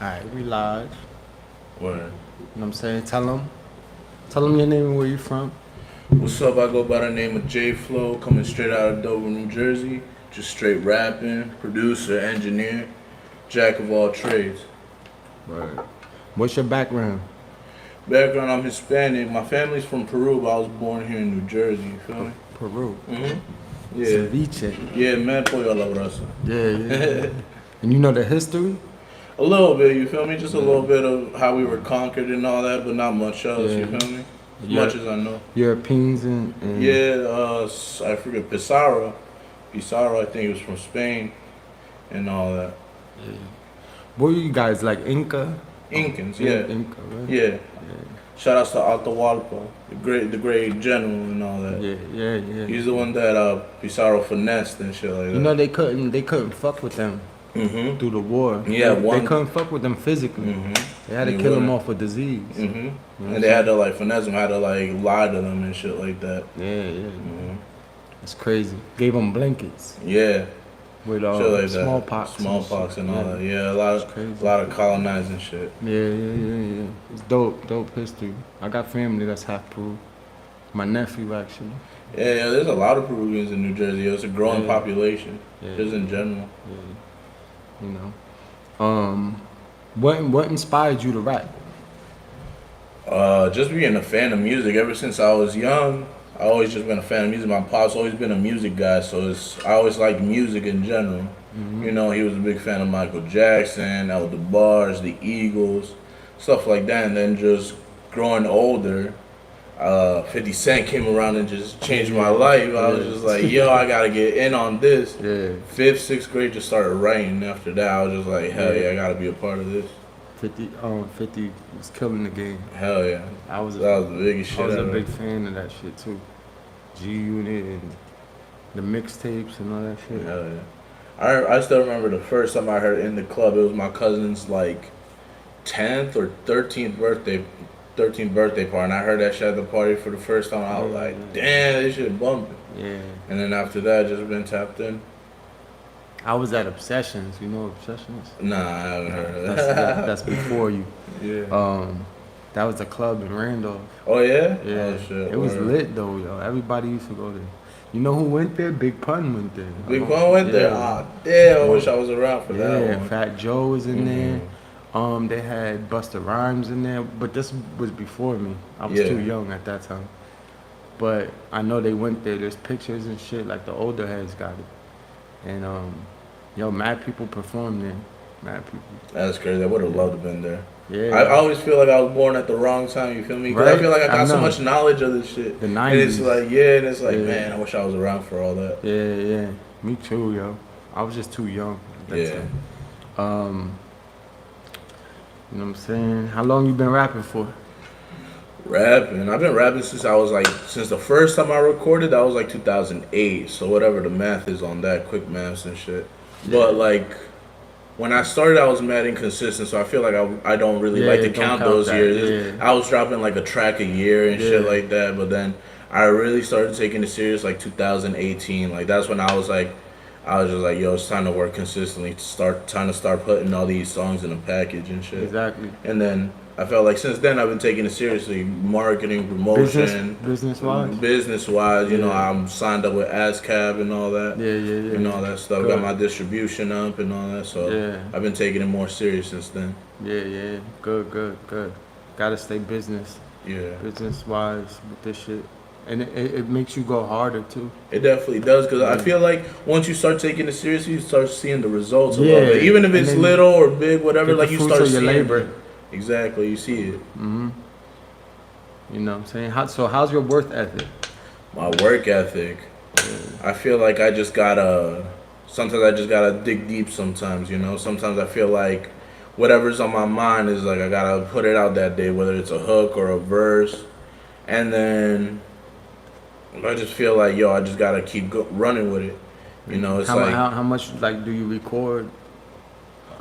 Alright, we live. Word. You know what I'm saying? Tell them your name and where you from. What's up? I go by the name of Jae Flow, coming straight out of Dover, New Jersey. Just straight rapping, producer, engineer, jack of all trades. Right. What's your background? Background, I'm Hispanic. My family's from Peru, but I was born here in New Jersey. You feel me? Peru. Mm-hmm. Yeah. Ceviche. Yeah, man, pollo a la brasa. Yeah. And you know the history? A little bit, you feel me? Just a little bit of how we were conquered and all that, but not much else, Yeah. you feel me? As Yeah. much as I know. Europeans and Yeah, I forget, Pizarro, I think he was from Spain and all that. Yeah. What are you guys like Inca? Incans, yeah. Inca, right? Yeah. Shout outs to Atahualpa, the great general and all that. Yeah. He's the one that Pizarro finessed and shit like that. You know they couldn't fuck with them Mm-hmm. through the war. Yeah, they couldn't fuck with them physically. Mm-hmm. They had to kill them off with disease. Mm-hmm. You know what And they had to like finesse them, had to like lie to them and shit like that. Yeah. Mm-hmm. It's crazy. Gave them blankets Yeah. with Shit like smallpox. that. Smallpox and all Yeah. that. Yeah, a lot of colonizing shit. Yeah. It's dope history. I got family that's half Peru. My nephew actually. Yeah, there's a lot of Peruvians in New Jersey. It's a growing population, Yeah. just in general. Yeah. You know. What inspired you to rap? Just being a fan of music ever since I was young. I always just been a fan of music. My pop's always been a music guy, so I always liked music in general. Mm-hmm. You know, he was a big fan of Michael Jackson, out the Bars, the Eagles, stuff like that. And then just growing older, 50 Cent came around and just changed my life. I was just like, yo, I gotta get in on this. Yeah. 5th, 6th grade, just started writing. After that, I was just like, hell yeah, I gotta be a part of this. 50 was killing the game. Hell yeah. That was the biggest shit I was ever. a big fan of that shit too. G Unit and the mixtapes and all that shit. Hell yeah. I still remember the first time I heard In the Club. It was my cousin's like 10th or 13th birthday party, and I heard that shit at the party for the first time. I was like, damn, this shit bumping. Yeah. And then after that, just been tapped in. I was at Obsessions. You know Obsessions? Nah, I haven't heard of that. That's before you. Yeah. That was a club in Randolph. Oh yeah? Yeah. Oh shit. It was lit though, yo. Everybody used to go there. You know who went there? Big Pun went there. Big Pun went there? Ah, damn, I wish I was around for that Yeah, one. Fat Joe was in there. They had Busta Rhymes in there, but this was before me. I was too young at that time. But I know they went there. There's pictures and shit, like the older heads got it. And mad people performed there. Mad people. That's crazy. I would have loved to have been there. Yeah. I always feel like I was born at the wrong time, you feel me? Because I feel like I got so much knowledge of this shit. The 90s. And it's like, man, I wish I was around for all that. Yeah. Me too, yo. I was just too young at that time. You know what I'm saying? How long you been rapping for? Rapping. I've been rapping since the first time I recorded, that was like 2008. So whatever the math is on that, quick maths and shit. Yeah. But like, when I started, I was mad inconsistent, so I feel like I don't really like to count those years. Yeah. I was dropping like a track a year and shit like that, but then I really started taking it serious like 2018. Like that's when I was just like, yo, it's time to work consistently, trying to start putting all these songs in a package and shit. Exactly. And then I felt like since then I've been taking it seriously, marketing, promotion, business-wise. You know, I'm signed up with ASCAP and all that. Yeah. And all that stuff. Good. Got my distribution up and all that. So I've been taking it more serious since then. Yeah. Good. Gotta stay business. Yeah. Business-wise with this shit. And it makes you go harder too. It definitely does, because I feel like once you start taking it seriously, you start seeing the results a little bit. Even if it's little or big, whatever, like you start seeing labor. Exactly, you see it. Mm-hmm. You know what I'm saying? How's your work ethic? My work ethic? I feel like sometimes I just gotta dig deep sometimes, you know? Sometimes I feel like whatever's on my mind is like I gotta put it out that day, whether it's a hook or a verse. And then I just feel like, yo, I just gotta keep running with it. You know, it's how much do you record?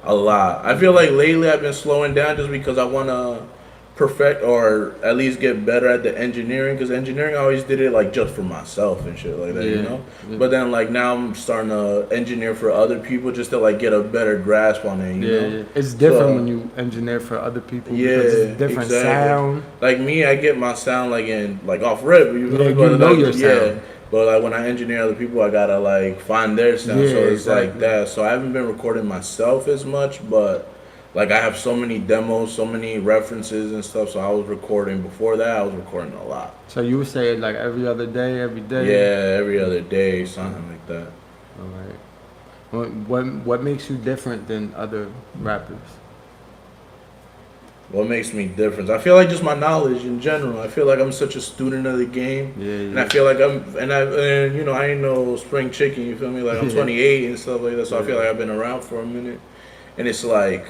A lot. I feel like lately I've been slowing down just because I wanna perfect or at least get better at the engineering, because engineering I always did it like just for myself and shit like that, you know. Yeah. But then like now I'm starting to engineer for other people just to like get a better grasp on it, you know. Yeah. It's different when you engineer for other people. Yeah, because it's different sound. Like me, I get my sound like in like off rip. You know your sound. But like when I engineer other people, I gotta like find their sound. Yeah, so it's exactly. like that. So I haven't been recording myself as much, but like I have so many demos, so many references and stuff. So I was recording before that. I was recording a lot. So you would say like every other day, every day? Yeah, every other day, something like that. All right. What makes you different than other rappers? What makes me different? I feel like just my knowledge in general. I feel like I'm such a student of the game, and I feel like and you know, I ain't no spring chicken. You feel me? Like I'm 28 and stuff like that. So I feel like I've been around for a minute, and it's like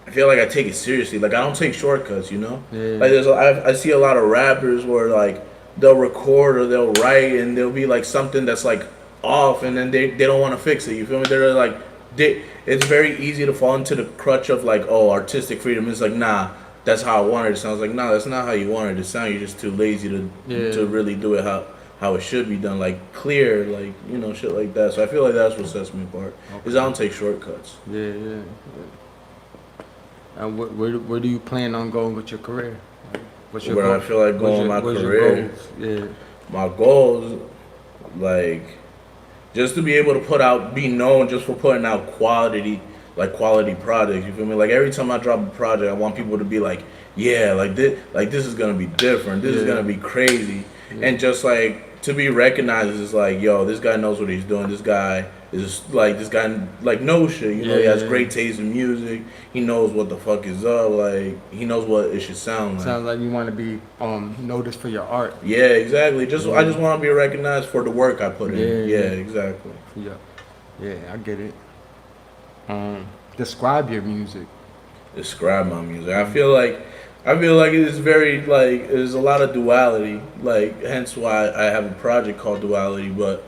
I feel like I take it seriously. Like I don't take shortcuts. You know, like I see a lot of rappers where like they'll record or they'll write and there'll be like something that's like off, and then they don't want to fix it. You feel me? They're like it's very easy to fall into the crutch of like, oh, artistic freedom. It's like, nah, that's how I wanted it to sound. It's like, nah, that's not how you wanted it to sound. You're just too lazy to really do it how it should be done, like clear, like, you know, shit like that. So I feel like that's what sets me apart. Is I don't take shortcuts. Yeah. And where do you plan on going with your career? What's your Where goal? I feel like going my career. Yeah. My goals, like, just to be able to be known just for putting out quality projects. You feel me? Like every time I drop a project, I want people to be like, yeah, like this is gonna be different. This is gonna be crazy, and just like to be recognized as like, yo, this guy knows what he's doing. This guy knows shit. You know, he has great taste in music. He knows what the fuck is up. Like he knows what it should sound like. Sounds like you want to be noticed for your art. Yeah, exactly. I just want to be recognized for the work I put in. Yeah, exactly. Yeah, I get it. Describe your music. Describe my music. I feel like it's very like there's a lot of duality. Like hence why I have a project called Duality. But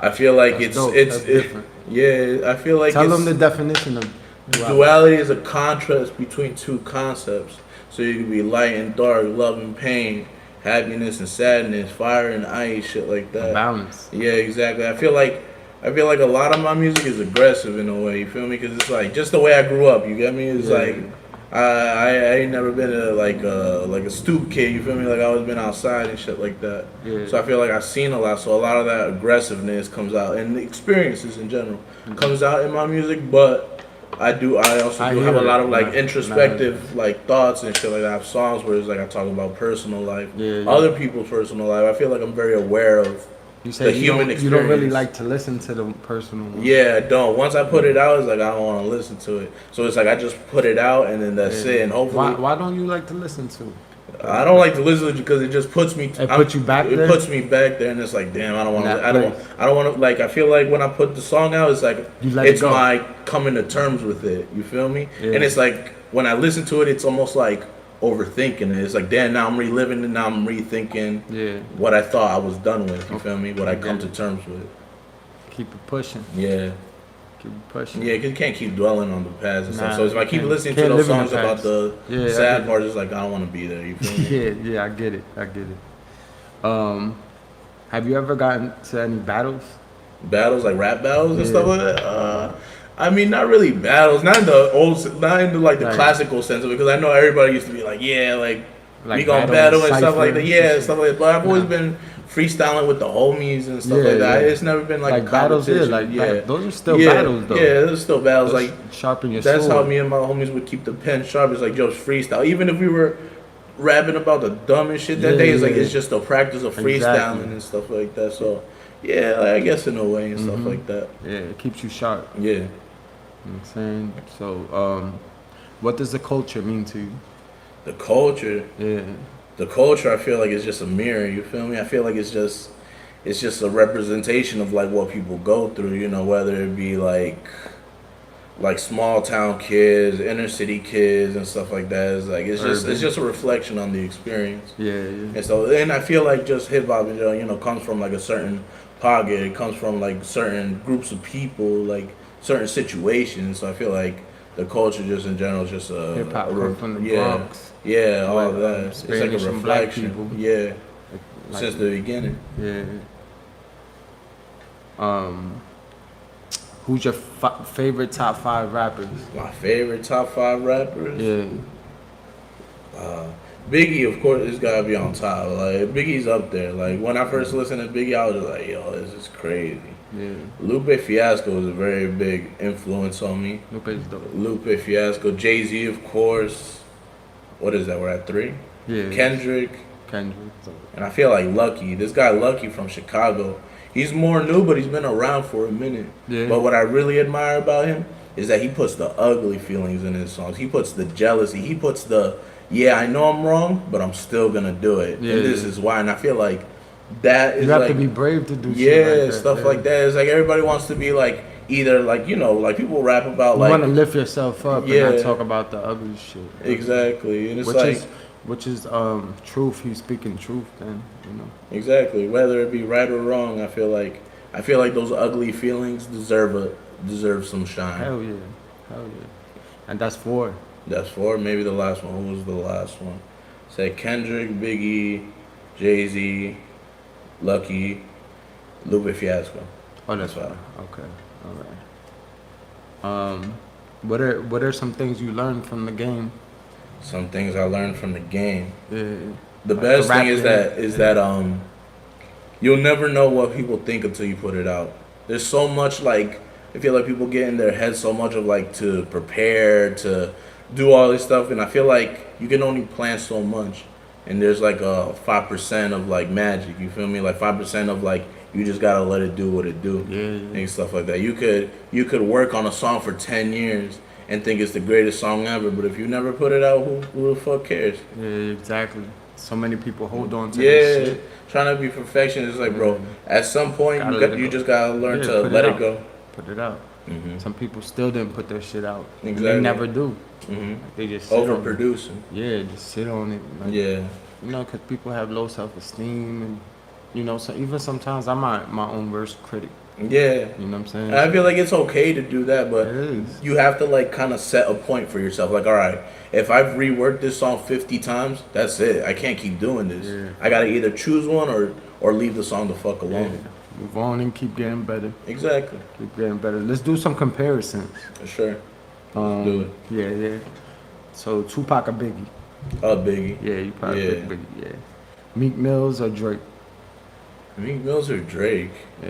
I feel like it's different. Yeah, I feel like tell them the definition of duality is a contrast between two concepts. So you can be light and dark, love and pain, happiness and sadness, fire and ice, shit like that. Balance. Yeah, exactly. I feel like a lot of my music is aggressive in a way. You feel me? Because it's like just the way I grew up. You get me? It's like I ain't never been like a stoop kid. You feel me? Like I always been outside and shit like that. Yeah. So I feel like I've seen a lot. So a lot of that aggressiveness comes out, and the experiences in general comes out in my music. But I also do have a lot of like introspective like thoughts and shit like that. I have songs where it's like I talk about personal life, other people's personal life. I feel like I'm very aware of. You say you don't really like to listen to the personal one. Yeah, I don't. Once I put it out, it's like I don't want to listen to it. So it's like I just put it out and then that's it. And hopefully, why don't you like to listen to it? I don't like to listen to it because it just puts me. It puts you back there. It puts me back there, and it's like, damn, I don't want to. I don't want to. Like, I feel like when I put the song out, it's like it's my coming to terms with it. You feel me? Yeah. And it's like when I listen to it, it's almost like overthinking it. It's like, damn, now I'm reliving it. Now I'm rethinking what I thought I was done with. You feel me? What I come to terms with. Keep it pushing. Yeah. Keep it pushing. Yeah, because you can't keep dwelling on the past and stuff. So if I keep listening to those songs about the sad parts, it's like I don't want to be there. You feel me? I get it. Have you ever gotten to any battles? Battles, like rap battles and stuff like that? I mean, not really battles, not in the classical sense of it, because I know everybody used to be like, yeah, like we gonna battle and stuff like that. Yeah, stuff like that. But I've always been freestyling with the homies and stuff like that. It's never been like battles. Those are still battles though. Yeah, those are still battles. Those like sharpen your that's sword. how me and my homies would keep the pen sharp. It's like just freestyle. Even if we were rapping about the dumbest shit that day, it's like it's just a practice of freestyling and stuff like that. So yeah, like, I guess in a way and stuff like that. Yeah, it keeps you sharp. Yeah. You know what I'm saying? So, what does the culture mean to you? The culture? Yeah. The culture, I feel like, is just a mirror, you feel me? I feel like it's just a representation of, like, what people go through, you know, whether it be, like small town kids, inner city kids, and stuff like that. It's like, it's just a reflection on the experience. Yeah. And I feel like just hip-hop, you know, comes from, like, a certain pocket. It comes from, like, certain groups of people, like, certain situations. So I feel like the culture just in general is just a hip hop come from the yeah, Bronx. yeah, all of With, that. It's like a Spanish and black reflection. people. Yeah, Like, since the beginning. yeah. Who's your favorite top 5 rappers? My favorite top 5 rappers. Yeah. Biggie, of course, has gotta be on top. Like Biggie's up there. Like when I first listened to Biggie, I was just like, yo, this is crazy. Yeah. Lupe Fiasco was a very big influence on me. Lupe's dope. Lupe Fiasco, Jay-Z, of course. What is that? We're at 3. Yeah. Kendrick, Kendrick. and I feel like Lucky. This guy Lucky from Chicago. He's more new, but he's been around for a minute. Yeah. But what I really admire about him is that he puts the ugly feelings in his songs. He puts the jealousy. He puts the, yeah, I know I'm wrong, but I'm still gonna do it. Yeah, and this is why. And I feel like that is you have like, to be brave to do yeah, shit like that. stuff like that. It's like everybody wants to be like either like, you know, like people rap about You like, want to lift yourself up Yeah. and not talk about the ugly shit. exactly, and it's which is truth. He's speaking truth. Then you know. exactly, whether it be right or wrong. I feel like those ugly feelings deserve some shine. Hell yeah. And that's 4. That's 4. Maybe the last one. Who was the last one? Say Kendrick, Biggie, Jay-Z, Lucky, Lupe Fiasco. Oh, that's 5. Okay. All right. What are some things you learned from the game? Some things I learned from the game. Yeah. The Like best the thing is rap that you'll never know what people think until you put it out. There's so much like I feel like people get in their head so much of like to prepare to do all this stuff, and I feel like you can only plan so much. And there's like a 5% of like magic. You feel me? Like 5% of like you just gotta let it do what it do. Yeah. And stuff like that. You could work on a song for 10 years and think it's the greatest song ever, but if you never put it out, who the fuck cares? Yeah, exactly. So many people hold on to this shit. Trying to be perfectionist is like, bro, at some point you just gotta learn to put let it it go. Put it out. Mm-hmm. Some people still didn't put their shit out. Exactly. They never do. Mm-hmm. They just sit on it. Overproducing. Yeah, just sit on it. Like, Yeah. You know, because people have low self-esteem, and you know, so even sometimes I'm my own worst critic. Yeah. You know what I'm saying? And I feel like it's okay to do that, but It is. you have to like kind of set a point for yourself. Like, all right, if I've reworked this song 50 times, that's it. I can't keep doing this. Yeah. I gotta either choose one or leave the song the fuck Yeah. alone. Move on and keep getting better. Exactly. Keep getting better. Let's do some comparisons. For sure. Let's do it. Yeah. So Tupac or Biggie? Biggie. Yeah, you probably Yeah. pick Biggie. Yeah. Meek Mills or Drake? Meek Mills or Drake? Yeah.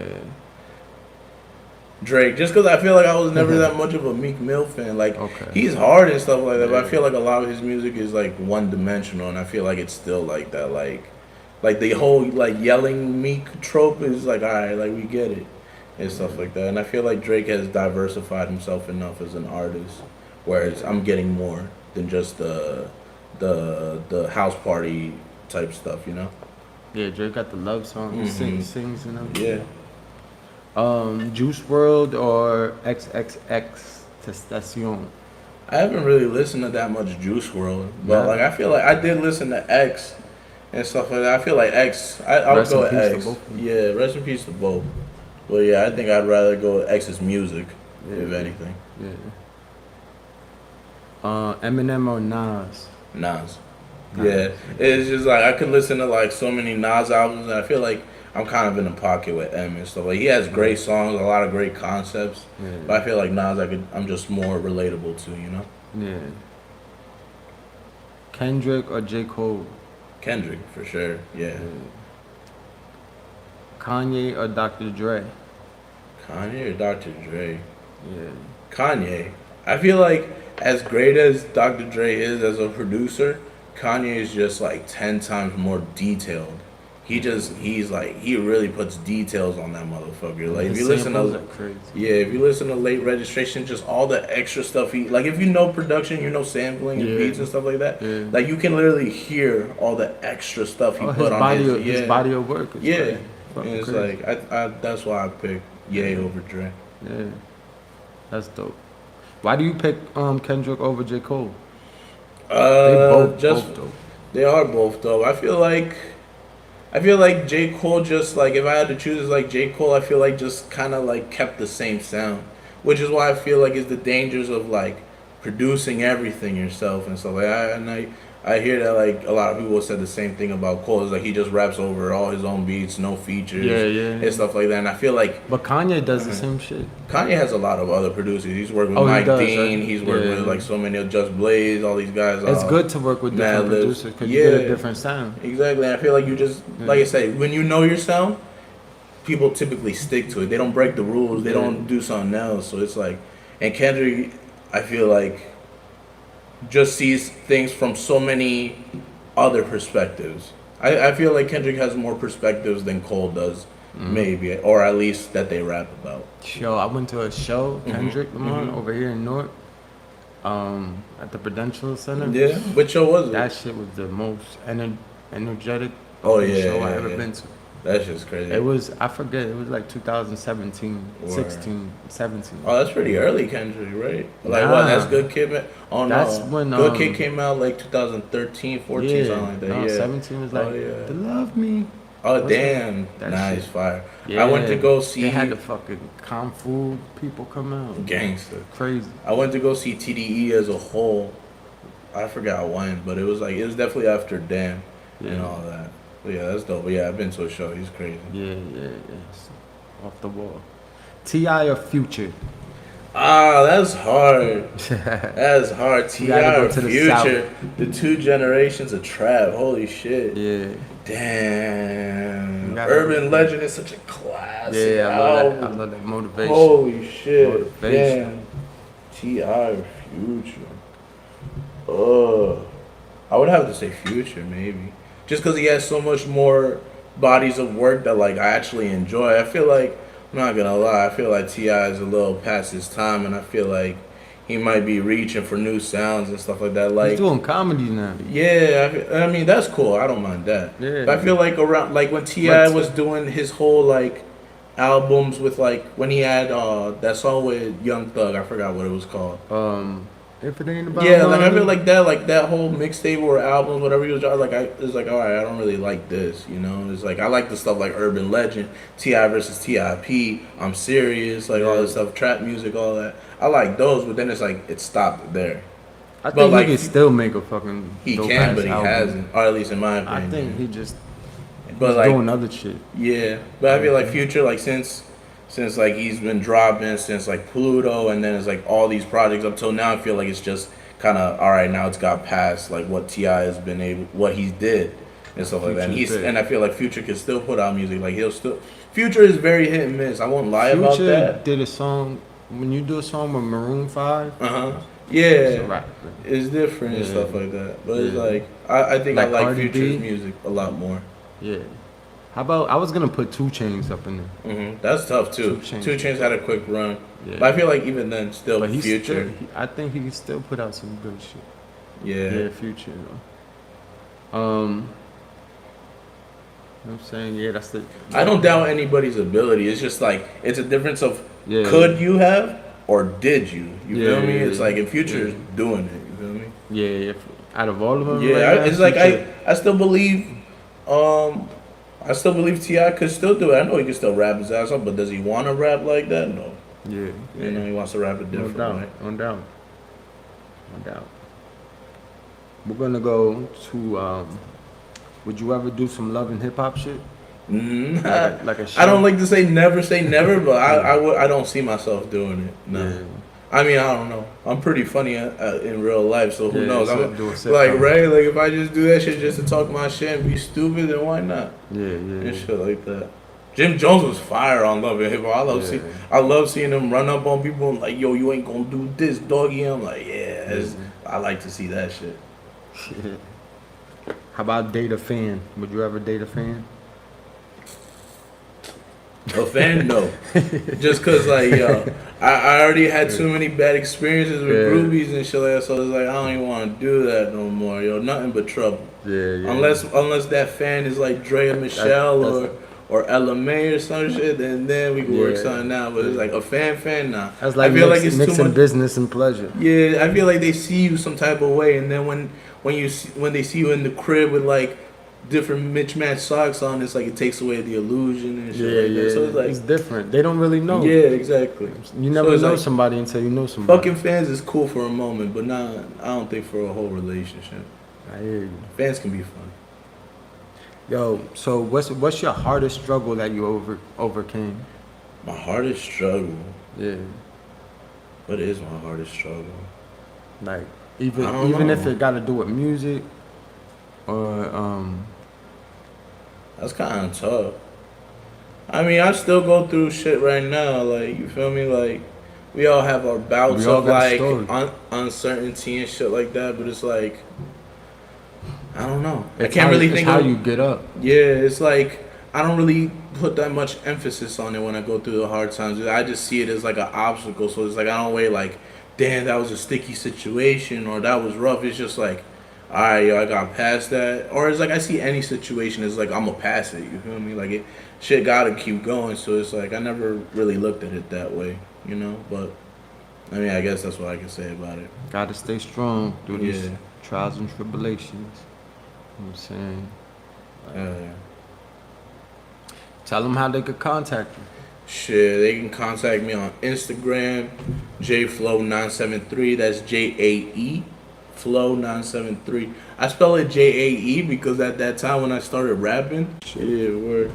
Drake, just because I feel like I was never that much of a Meek Mill fan. Like, Okay. he's hard and stuff like that, but I Yeah. feel like a lot of his music is like one dimensional, and I feel like it's still like that. Like the whole like yelling Meek trope is like, all right, like we get it and stuff like that. And I feel like Drake has diversified himself enough as an artist, whereas I'm getting more than just the house party type stuff, you know? Yeah, Drake got the love song. He Mhm. sings and Yeah. everything. Juice World or XXX Testacion? I haven't really listened to that much Juice World, but Nah. like I feel like I did listen to X and stuff like that. I feel like X. I would Rest go in with peace to X. both of them. Yeah, rest in peace to both. But yeah, I think I'd rather go with X's music, if Yeah. anything. Yeah. Eminem or Nas? Nas. Nas. Yeah, it's just like I could listen to like so many Nas albums, and I feel like I'm kind of in a pocket with M and stuff. Like he has great songs, a lot of great concepts, Yeah. but I feel like Nas, I'm just more relatable to, you know. Yeah. Kendrick or J. Cole? Kendrick for sure. Yeah. Kanye or Dr. Dre? Kanye or Dr. Dre? Yeah. Kanye. I feel like as great as Dr. Dre is as a producer, Kanye is just like 10 times more detailed. He really puts details on that motherfucker. Like if you listen to crazy. yeah, if you listen to Late Registration, just all the extra stuff like if you know production, you know sampling and Yeah. beats and stuff like that. Yeah. Like you can literally hear all the extra stuff he put on his body of work is yeah. crazy. And Fucking it's crazy. like I that's why I picked Ye over Dre. Yeah. That's dope. Why do you pick Kendrick over J. Cole? Both dope. They are both dope. I feel like J. Cole just like if I had to choose like J. Cole, I feel like just kind of like kept the same sound, which is why I feel like it's the dangers of like producing everything yourself and stuff like that. And I hear that like a lot of people said the same thing about Cole. It's like he just raps over all his own beats, no features, and stuff like that. And I feel like, but Kanye does the same shit. Kanye has a lot of other producers. He's worked with Mike Dean. Right? He's worked with like so many of Just Blaze. All these guys. It's good to work with different producers because you get a different sound. Exactly. And I feel like you just like I said, when you know your sound, people typically stick to it. They don't break the rules. They don't do something else. So it's like, and Kendrick, I feel like, just sees things from so many other perspectives. I feel like Kendrick has more perspectives than Cole does, maybe, or at least that they rap about. Yo, I went to a show, Kendrick over here in Newark, at the Prudential Center. Yeah, what show was it? That shit was the most energetic show I ever been to. That's just crazy. It was, I forget, it was like 2017, 16, 17. Oh, that's pretty early, Kendrick, right? Like, what, that's Good Kid, man? Oh, that's no. When, Good Kid came out like 2013, 14, something like that. No, 17 was like, to love me. Oh, damn. Nice, fire. Yeah, I went to go see... They had the fucking Kung Fu people come out. Gangster. Crazy. I went to go see TDE as a whole. I forgot when, but it was definitely after Damn and all that. But yeah, that's dope. But yeah, I've been to a show. He's crazy. Yeah. Off the wall. T.I. or Future? Ah, that's hard. That's hard. T.I. or Future. The two generations of trap. Holy shit. Yeah. Damn. Urban Legend is such a classic. Yeah, I love that motivation. Holy shit. Damn. T.I. or Future? I would have to say Future, maybe. Just because he has so much more bodies of work that like I actually enjoy. I feel like, I'm not gonna lie, I feel like T.I. is a little past his time, and I feel like he might be reaching for new sounds and stuff like that. Like, he's doing comedy now. Yeah, I mean that's cool. I don't mind that. Yeah. But I feel like around like when T.I. was doing his whole like albums with like when he had that song with Young Thug, I forgot what it was called. If it ain't about like I feel like that whole mixtape or album, whatever he was, it's like, all right, I don't really like this, you know. It's like I like the stuff like Urban Legend, T.I. versus T.I.P., I'm Serious, like all this stuff, trap music, all that. I like those, but then it's like it stopped there. I think he can still make a fucking. He can, but he hasn't, or at least in my opinion. I think he just. But like doing other shit. Yeah, but I feel like Future, like since like he's been dropping since like Pluto, and then it's like all these projects up till now, I feel like it's just kind of all right. Now it's got past like what T.I. has been able, what he did and stuff like that. And I feel like Future can still put out music. Like Future is very hit and miss. I won't lie about that. Future did a song when you do a song with Maroon 5. Yeah, it's different and stuff like that. But it's like I think like I like Future's music a lot more. Yeah. How about I was gonna put 2 Chainz up in there. That's tough too. 2 Chainz had a quick run, but I feel like even then, still Future. I think he can still put out some good shit. Yeah, Future though. You know what I'm saying? That's the. I don't doubt anybody's ability. It's just like it's a difference of could you have or did you? You feel me? It's like if Future's doing it. You feel me? Yeah. Out of all of them. It's like I still believe. I still believe T.I. could still do it. I know he can still rap his ass off, but does he want to rap like that? No. Yeah. You know, he wants to rap it different. No doubt. We're going to go to, would you ever do some love and hip-hop shit? Like a show? I don't like to say never, but I don't see myself doing it. No. Yeah. I mean, I don't know. I'm pretty funny in real life, so who knows? I'm like Ray. Like if I just do that shit just to talk my shit and be stupid, then why not? Yeah. And shit like that. Jim Jones was fire on Love and Hip Hop. I love seeing him run up on people and like, yo, you ain't gonna do this, doggy. I'm like, I like to see that shit. How about date a fan? Would you ever date a fan? A fan? No. Just cause like, yo, I already had too many bad experiences with groupies and shit like that, so it's like I don't even want to do that no more, yo. Nothing but trouble. Yeah. Unless that fan is like Dre and Michelle or Ella May or some shit, then we can work something out. But it's like a fan, nah. That's like I feel like it's mixing too much business and pleasure. Yeah, I feel like they see you some type of way, and then when they see you in the crib with like different mismatched socks on, it's like it takes away the illusion and shit like that. So it's like it's different. They don't really know. Yeah, exactly. You never know like, somebody until you know somebody. Fucking fans is cool for a moment, but not. I don't think for a whole relationship. I hear you. Fans can be fun. Yo, so what's your hardest struggle that you overcame? My hardest struggle. Yeah. What is my hardest struggle? Like even if it got to do with music, or That's kind of tough. I mean, I still go through shit right now. Like, you feel me? Like, we all have our bouts of like uncertainty and shit like that. But it's like, I don't know. I can't really think how you get up. Yeah, it's like I don't really put that much emphasis on it when I go through the hard times. I just see it as like an obstacle. So it's like I don't wait like, damn, that was a sticky situation or that was rough. It's just like, all right, yo, I got past that. Or it's like I see any situation as like I'm gonna pass it. You feel me? Like shit gotta keep going. So it's like I never really looked at it that way, you know. But I mean, I guess that's what I can say about it. Gotta stay strong through these trials and tribulations. You know what I'm saying? Yeah. Tell them how they could contact you. Shit, they can contact me on Instagram, Jae Flow 973. That's Jae Flow 973. I spell it Jae because at that time when I started rapping, shit, word.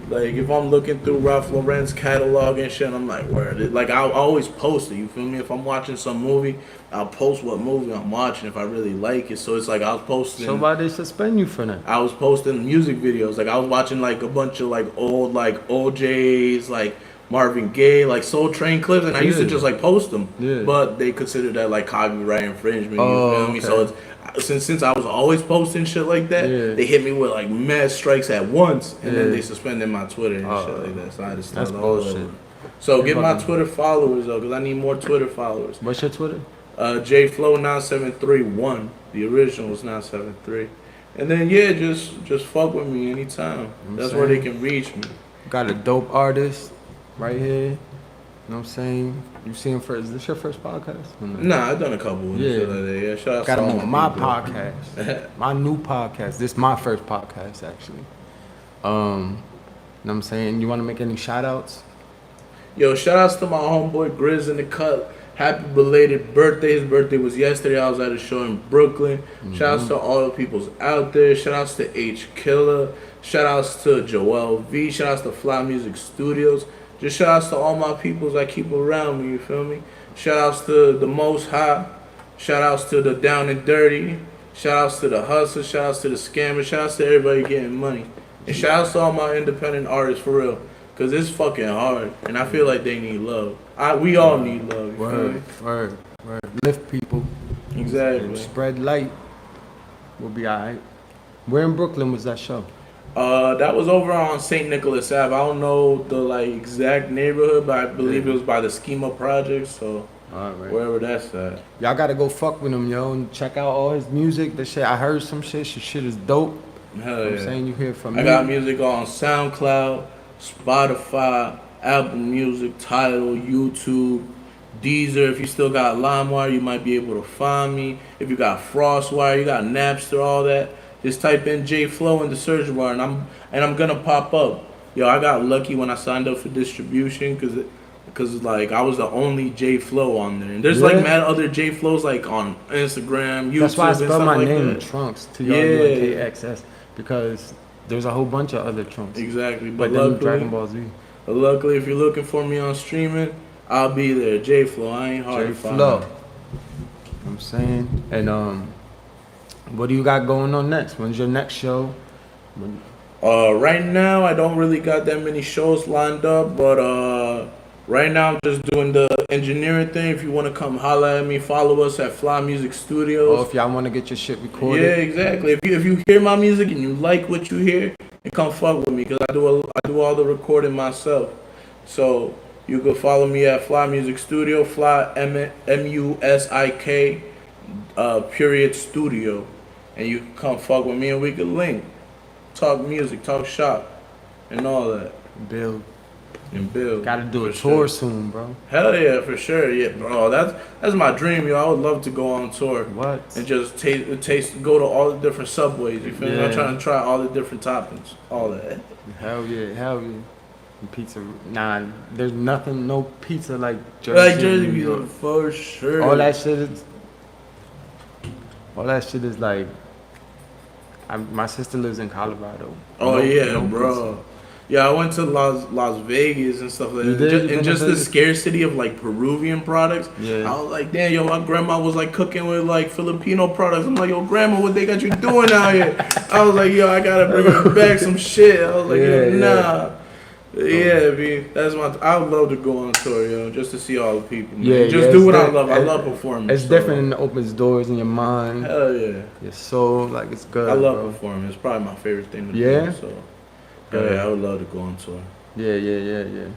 Like if I'm looking through Ralph Lauren's catalog and shit, I'm like, word. Like I'll always post it. You feel me? If I'm watching some movie, I'll post what movie I'm watching if I really like it. So it's like I was posting. So why they suspend you for that? I was posting music videos. Like I was watching like a bunch of like old like OJ's, like Marvin Gaye, like Soul Train clips, and I used to just like post them. Yeah. But they consider that like copyright infringement. You feel me? So it's since I was always posting shit like that, they hit me with like mad strikes at once, and then they suspended my Twitter and shit like that. So I just that's bullshit. So get my Twitter followers though, cause I need more Twitter followers. What's your Twitter? Jae Flow 9731. The original was 973. And then just fuck with me anytime. That's where they can reach me. Got a dope artist right here. You know what I'm saying? You see him first. Is this your first podcast? Nah, I've done a couple. Yeah, shout out. Got him on my podcast. My new podcast. This is my first podcast actually. You know what I'm saying? You want to make any shout outs? Yo, shout outs to my homeboy Grizz in the cut. Happy belated birthday. His birthday was yesterday. I was at a show in Brooklyn. Mm-hmm. Shout outs to all the peoples out there. Shout outs to H Killer. Shout outs to Joel V. Shout outs to Fly Music Studios. Just shout outs to all my peoples I keep around me, you feel me? Shout outs to the Most High. Shout outs to the Down and Dirty. Shout outs to the Hustlers. Shout outs to the Scammers. Shout outs to everybody getting money. And shout outs to all my independent artists for real. Cause it's fucking hard, and I feel like they need love. We all need love. Word. Lift people. Exactly. And spread light. We'll be alright. Where in Brooklyn was that show? That was over on St. Nicholas Ave. I don't know the like exact neighborhood, but I believe it was by the Schema Project. So wherever that's at. Y'all gotta go fuck with him, yo, and check out all his music. The shit I heard some shit. His shit is dope. Hell I'm saying you hear from me. I got music on SoundCloud, Spotify, Apple Music, Tidal, YouTube, Deezer. If you still got LimeWire, you might be able to find me. If you got FrostWire, you got Napster, all that. Just type in Jae Flow in the search bar, and I'm gonna pop up. Yo, I got lucky when I signed up for distribution, cause like I was the only Jae Flow on there, and there's like mad other Jae Flows like on Instagram, YouTube. That's why I spelled my name like Trunkxs TRUNKXS, because there's a whole bunch of other Trunkxs. Exactly, but then Dragon Ball Z. But luckily, if you're looking for me on streaming, I'll be there. Jae Flow, I ain't hard to find. Flow. You know what I'm saying? And what do you got going on next? When's your next show? Right now I don't really got that many shows lined up, but right now I'm just doing the engineering thing. If you want to come holla at me, follow us at Fly Music Studios. Or if y'all want to get your shit recorded. Yeah, exactly. If you hear my music and you like what you hear, then come fuck with me, because I do all the recording myself. So you can follow me at Fly Music Studio, Fly MUSIK period studio, and you can come fuck with me and we can link, talk music, talk shop, and all that. Build. And build. Gotta do a For tour sure. soon, bro. Hell yeah, for sure. Yeah, bro. That's my dream, yo. I would love to go on tour. What? And just go to all the different subways. You feel me? I'm Yeah. trying to try all the different toppings, all that. Hell yeah. And pizza, nah, there's nothing, no pizza like Jersey. Like Jersey New pizza, York. for sure. All that shit is like, my sister lives in Colorado. Oh No- yeah, no bro. pizza. Yeah, I went to Las Vegas and stuff like You that. did? You And been just to the Vegas? scarcity of like Peruvian products. Yeah. I was like, damn, yo, my grandma was like cooking with like Filipino products. I'm like, yo, grandma, what they got you doing out here? I was like, yo, I gotta bring back some shit. I was like, yo, Yeah, nah. Yeah, B, I would love to go on tour, yo, just to see all the people. Man. Yeah, just yeah, do what I it's love. I di- love performing. It's so. different and it opens doors in your mind, Hell yeah. your soul, like it's good. I love bro. performing. It's probably my favorite thing to Yeah? do. So, hell yeah, I would love to go on tour. Yeah.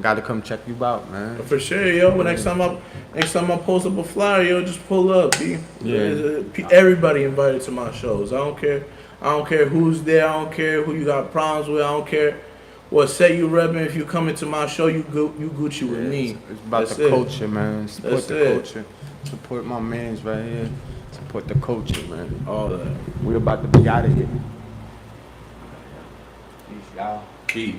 Gotta come check you out, man. For sure, yo. But next time I post up a flyer, yo, just pull up, B. Yeah. Everybody invited to my shows. I don't care who's there. I don't care who you got problems with. I don't care what set you repping. If you come into my show, you Gucci with me. It's about That's the it. culture, man. Support That's the it. culture. Support my mans right here. Support the culture, man. All that. We're about to be out of here. Peace, y'all. Peace.